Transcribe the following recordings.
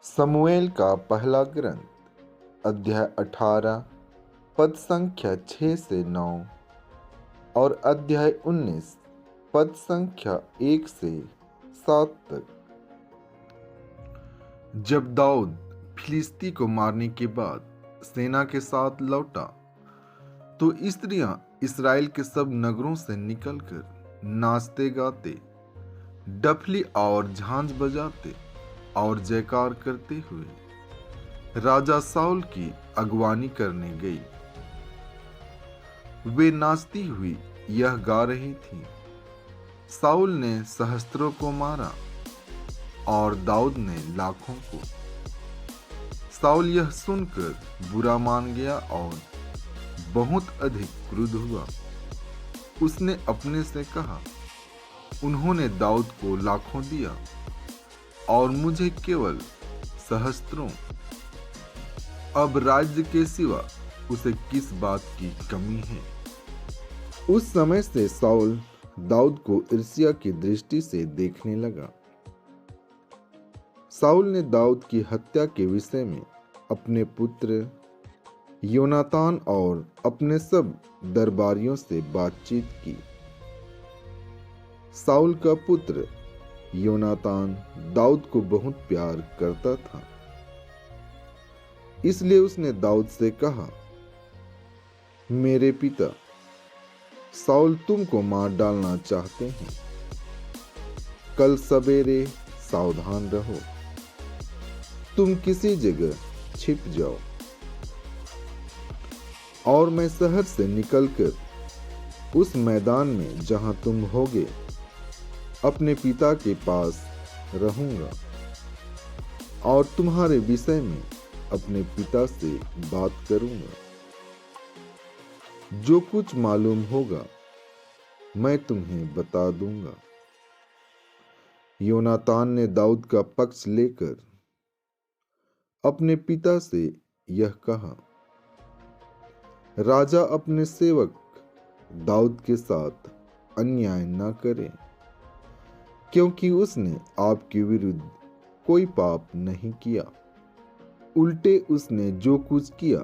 समूएल का पहला ग्रंथ अध्याय 18 पद संख्या 6 से 9 और अध्याय 19 पद संख्या 1 से 7 तक। जब दाऊद फिलिस्ती को मारने के बाद सेना के साथ लौटा तो स्त्रियां इस्राएल के सब नगरों से निकलकर नाचते गाते, डफली और झांझ बजाते और जयकार करते हुए राजा साउल की अगवानी करने गई। वे नाचती हुई यह गा रही थी, साउल ने सहस्त्रों को मारा और दाऊद ने लाखों को। साउल यह सुनकर बुरा मान गया और बहुत अधिक क्रुद्ध हुआ। उसने अपने से कहा, उन्होंने दाऊद को लाखों दिया और मुझे केवल सहस्त्रों। अब राज्य के सिवा उसे किस बात की कमी है? उस समय से साउल दाऊद को ईर्ष्या की दृष्टि से देखने लगा। साउल ने दाऊद की हत्या के विषय में अपने पुत्र योनातान और अपने सब दरबारियों से बातचीत की। साउल का पुत्र योनातान दाऊद को बहुत प्यार करता था, इसलिए उसने दाऊद से कहा, मेरे पिता साउल तुमको मार डालना चाहते हैं। कल सवेरे सावधान रहो, तुम किसी जगह छिप जाओ और मैं शहर से निकलकर उस मैदान में जहां तुम होगे अपने पिता के पास रहूंगा और तुम्हारे विषय में अपने पिता से बात करूंगा। जो कुछ मालूम होगा मैं तुम्हें बता दूंगा। योनातान ने दाऊद का पक्ष लेकर अपने पिता से यह कहा, राजा अपने सेवक दाऊद के साथ अन्याय न करे, क्योंकि उसने आपके विरुद्ध कोई पाप नहीं किया। उल्टे उसने जो कुछ किया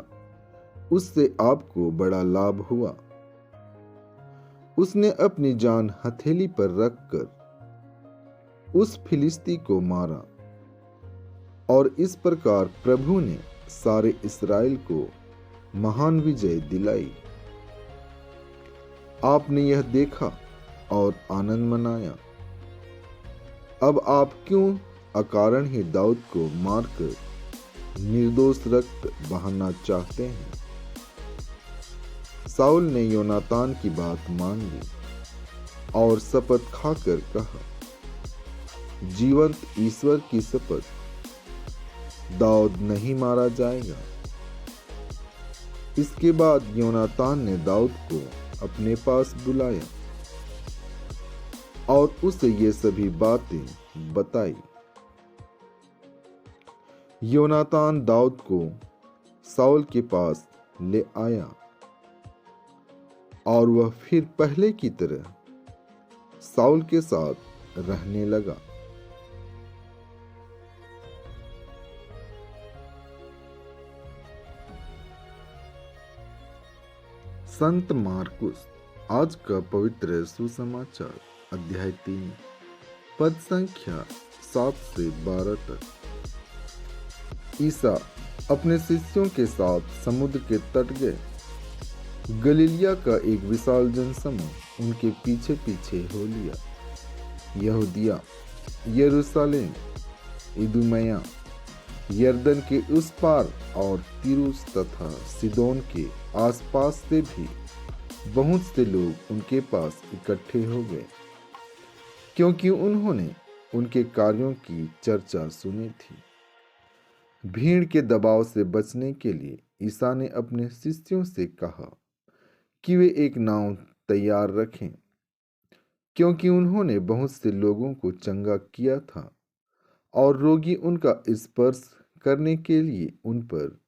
उससे आपको बड़ा लाभ हुआ। उसने अपनी जान हथेली पर रखकर उस फिलिस्ती को मारा और इस प्रकार प्रभु ने सारे इस्राएल को महान विजय दिलाई। आपने यह देखा और आनंद मनाया। अब आप क्यों अकारण ही दाऊद को मारकर निर्दोष रक्त बहाना चाहते हैं? साउल ने योनातान की बात मान ली और शपथ खाकर कहा, जीवंत ईश्वर की शपथ, दाऊद नहीं मारा जाएगा। इसके बाद योनातान ने दाऊद को अपने पास बुलाया और उसे ये सभी बातें बताई। योनातान दाऊद को साउल के पास ले आया और वह फिर पहले की तरह साउल के साथ रहने लगा। संत मार्कुस आज का पवित्र सुसमाचार अध्याय 3 पद संख्या 7 से 12 तक। ईसा अपने शिष्यों के साथ समुद्र के तट गए। गलीलिया का एक विशाल जनसमूह उनके पीछे पीछे हो लिया। यहूदिया, यरूशलेम, इदुमया, यरदन के उस पार और तीरुस तथा सिदोन के आसपास से भी बहुत से लोग उनके पास इकट्ठे हो गए, क्योंकि उन्होंने उनके कार्यों की चर्चा सुनी थी। भीड़ के दबाव से बचने के लिए ईसा ने अपने शिष्यों से कहा कि वे एक नाव तैयार रखें, क्योंकि उन्होंने बहुत से लोगों को चंगा किया था और रोगी उनका स्पर्श करने के लिए उन पर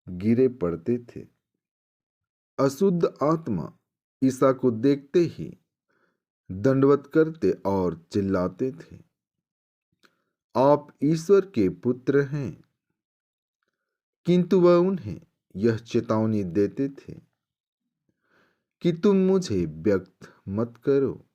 गिरे पड़ते थे। अशुद्ध आत्मा ईसा को देखते ही दंडवत करते और चिल्लाते थे, आप ईश्वर के पुत्र हैं। किंतु वह उन्हें यह चेतावनी देते थे कि तुम मुझे व्यक्त मत करो,